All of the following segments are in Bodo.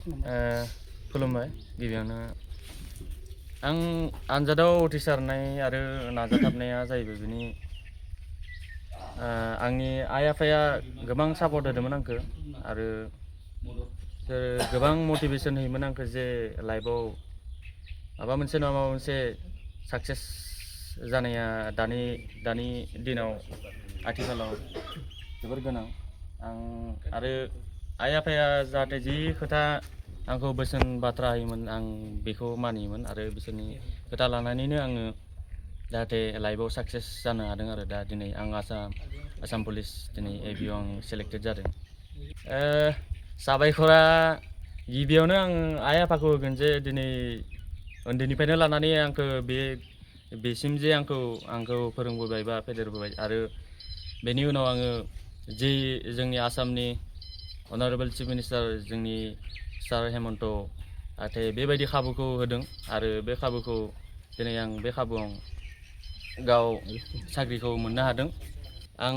खुलुमबाय गिबियावनो आं आनजादाव उथ्रिसारनाय आरो नाजाथाबनाया जाहैबाय बिनि आंनि आइ आफाया गोबां सापर्ट होदोंमोन आंखौ आरो गोबां मटिभेसन होयोमोन आंखौ जे लाइफआव माबा मोनसे नङा माबा मोनसे साक्सेस जानाया दानि दिनाव आथिखालाव जोबोर गोनां आं आरो आइ आफाया जाहाथे जि खोथा आंखौ बोसोन बाथ्रा होयोमोन आं बेखौ मानियोमोन आरो बिसोरनि खोथा लानानैनो आङो जाहाथे लाइफआव साक्सेस जानो हादों आरो दा दिनै आं आसाम पुलिस दिनै एबिआव आं सेलेक्टेड जादों। साबायखरा गिबियावनो आं आइ आफाखौ होगोन जे दिनै उन्दैनिफ्रायनो लानानै आंखौ बेसिम जे आंखौ फोरोंबोबाय बा फेदेरबोबाय आरो बेनि उनाव आङो जि जोंनि आसामनि अनारेबल चिफ मिनिस्टार जोंनि सार हेमन्त जाहाथे बेबायदि खाबुखौ होदों आरो बे खाबुखौ दिनै आं बे खाबुआव गाव साख्रिखौ मोननो हादों। आं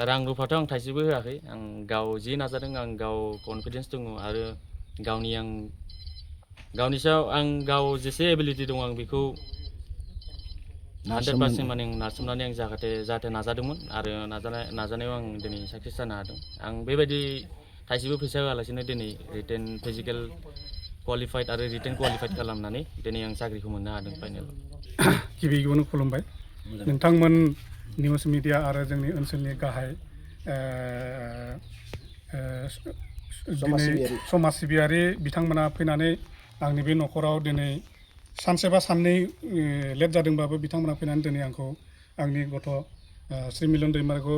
रां रुफाथ' आं थाइसेबो होआखै आं गाव जि नाजादों आं गाव कनफिडेन्स दङ आरो गावनि सायाव आं गाव जेसे एबिलिटि दं आं बेखौ 100% माने नारसोमनानै आं जाहाथे नाजादोंमोन आरो नाजानायाव आं दिनै साक्सेस जानो हादों। आं बेबायदि थाइसेबो फैसा होआलासिनो दिनै रिटेन फिजिकेल क्वालिफाइड आरो रिटेन क्वालिफाइड खालामनानै दिनै आं साख्रिखौ मोननो हादों फाइनेल। गिबियावनो खुलुमबाय नोंथांमोन निउस मिडिया आरो जोंनि ओनसोलनि गाहाय समाज सिबियारि बिथांमोना फैनानै आंनि बे न'खराव दिनै सानसे बा साननै लेट जादोंबाबो बिथांमोना फैनानै दिनै आंखौ आंनि गथ' श्री मिलन दैमारिखौ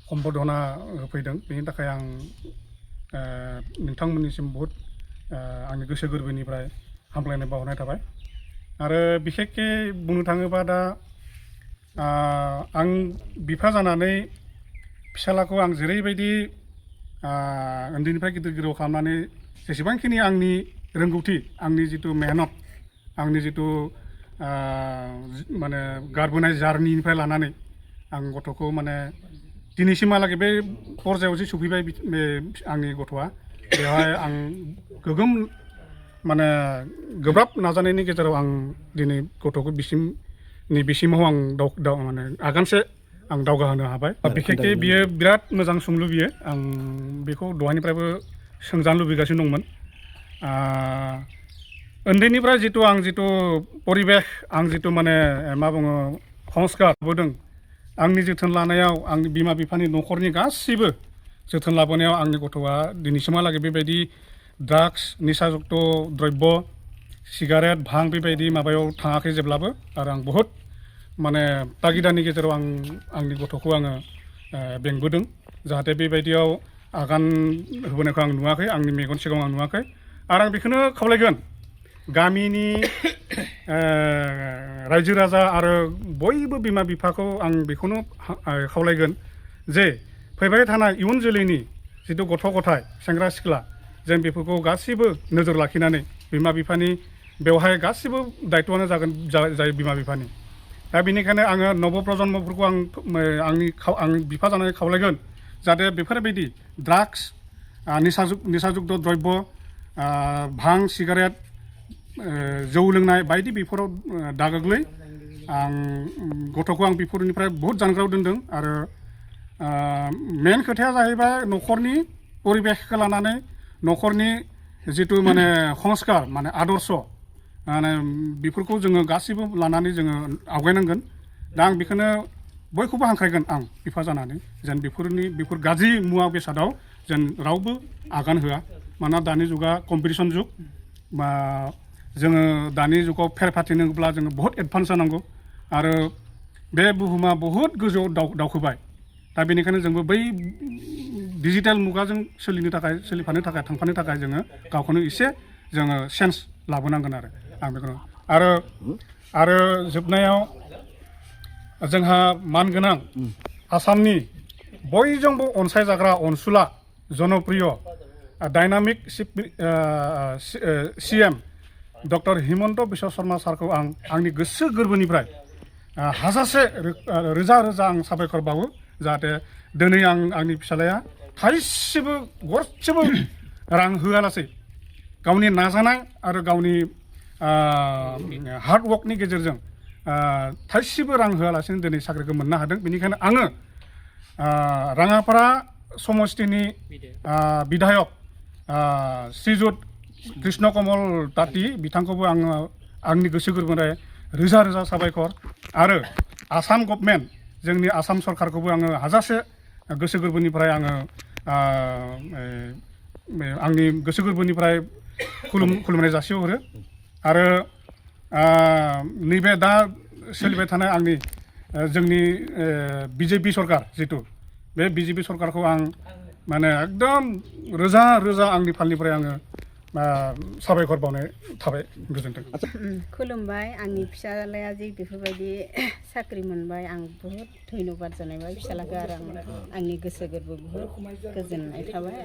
सम्बर्धना होफैदों। बेनि थाखाय आं नोंथांमोननिसिम बहुद आंनि गोसो गोरबोनिफ्राय हामलायनाय बावहरनाय थाबाय। आरो बिखेकखे बुंनो थाङोबा दा आं बिफा जानानै फिसालाखौ आं जेरैबायदि उन्दैनिफ्राय गिदिर गिदिर खालामनानै जेसेबांखिनि आंनि रोंगौथि आंनि जिथु मेहनत आंनि जिथु माने गारबोनाय जार्निनिफ्राय लानानै आं गथ'खौ माने दिनैसिमहालागै बे पर्जायाव जे सफैबाय आंनि गथ'आ बेवहाय आं गोगोम माने गोब्राब नाजानायनि गेजेराव आं दिनै गथ'खौ बिसिमाव आं माने आगानसे आं दावगाहोनो हाबाय। बिखेकखे बियो बिराद मोजां सोंलु बियो आं बेखौ दहायनिफ्रायबो सोंजानो लुबैगासिनो दंमोन। उन्दैनिफ्राय आं जिथु परिबेश आं जिथु माने मा बुङो संस्कार होबोदों आंनि जोथोन लानायाव आंनि बिमा बिफानि न'खरनि गासैबो जोथोन लाबोनायाव आंनि गथ'आ दिनैसिमहालागै बेबायदि ड्राग्स निसाजुक्त द्रब्य सिगारेट भां बेबायदि माबायाव थाङाखै जेब्लाबो आरो आं बहुद माने तागिदानि गेजेराव आंनि गथ'खौ आङो बेंबोदों जाहाथे बेबायदियाव आगान होबोनायखौ आं नुवाखै आंनि मेगन सिगाङाव आं नुवाखै। आरो आं बेखौनो खावलायगोन गामिनि रायजो राजा आरो बयबो बिमा बिफाखौ आं बेखौनो खावलायगोन जे फैबाय थानाय इयुन जोलैनि जिथु गथ' गथाय सेंग्रा सिख्ला जों बेफोरखौ गासैबो नोजोर लाखिनानै बिमा बिफानि बेवहाय गासैबो दायित्वआनो जायो बिमा बिफानि। दा बेनिखायनो आङो नब प्रजन्मफोरखौ आं बिफा जानानै खावलायगोन जाहाथे बेफोरबायदि ड्राग्स निसाजुक्त द्रब्य भां सिगारेट जौ लोंनाय बायदि बेफोराव दागोग्लै आं गथ'खौ आं बेफोरनिफ्राय बहुद जानगाराव दोनदों। आरो मेन खोथाया जाहैबाय न'खरनि परिबेशखौ लानानै न'खरनि जिथु माने संस्कार माने आदर्श माने बेफोरखौ जोङो गासैबो लानानै जोङो आवगायनांगोन। दा आं बेखौनो बयखौबो हांख्रायगोन आं बिफा जानानै जेन बेफोर गाज्रि मुवा बेसादाव जेन रावबो आगान होआ। मानोना दानि जुगा कम्पिटिसन जुग बा जोङो दानि जुगाव फेर फाथिनोब्ला जोङो बहुद एडभान्स जानांगौ आरो बे बुहुमा बहुद गोजौआव दावखोबाय। दा बेनिखायनो जोंबो बै डिजिटेल मुगाजों सोलिफानो थाखाय थांफानो थाखाय जोङो गावखौनो एसे जोङो सेन्स लाबोनांगोन आरो आं बेखौनो आरो जोबनायाव जोंहा मानगोनां आसामनि बयजोंबो अनसायजाग्रा अनसुला जनप्रिय dynamic CM doctor Himanta Biswa Sarma सारखौ आंनि गोसो गोरबोनिफ्राय हाजासे रोजा रोजा आं साबायखर बावो जाहाथे दिनै आंनि फिसालाया थाइसेबो गरसेबो रां होआलासै गावनि नाजानाय आरो गावनि हार्ड वर्कनि गेजेरजों थाइसेबो रां होआलासिनो दिनै साख्रिखौ मोननो हादों। बेनिखायनो आङो राङापारा समष्टिनि बिधायक श्रीजुत कृष्ण कमल ताती बिथांखौबो आङो आंनि गोसो गोरबोनिफ्राय रोजा रोजा साबायखर आरो आसाम गभर्नमेन्ट जोंनि आसाम सरकारखौबो आङो हाजासे गोसो गोरबोनिफ्राय आङो आंनि गोसो गोरबोनिफ्राय खुलुमनाय जासिहरो आरो नैबे दा सोलिबाय थानाय आंनि जोंनि बिजेपि सरकार जितु बे बिजेपि सरकारखौ आं माने एकदम रोजा रोजा आंनि फालनिफ्राय आङो साबायखर बावनाय थाबाय। गोजोन्थों। खुलुमबाय। आंनि फिसालाया जि बेफोरबायदि साख्रि मोनबाय आं बुहुद धन्यबाद जानायबाय फिसालाखौ आरो आंनि गोसो गोरबो बुहुद गोजोननाय थाबाय।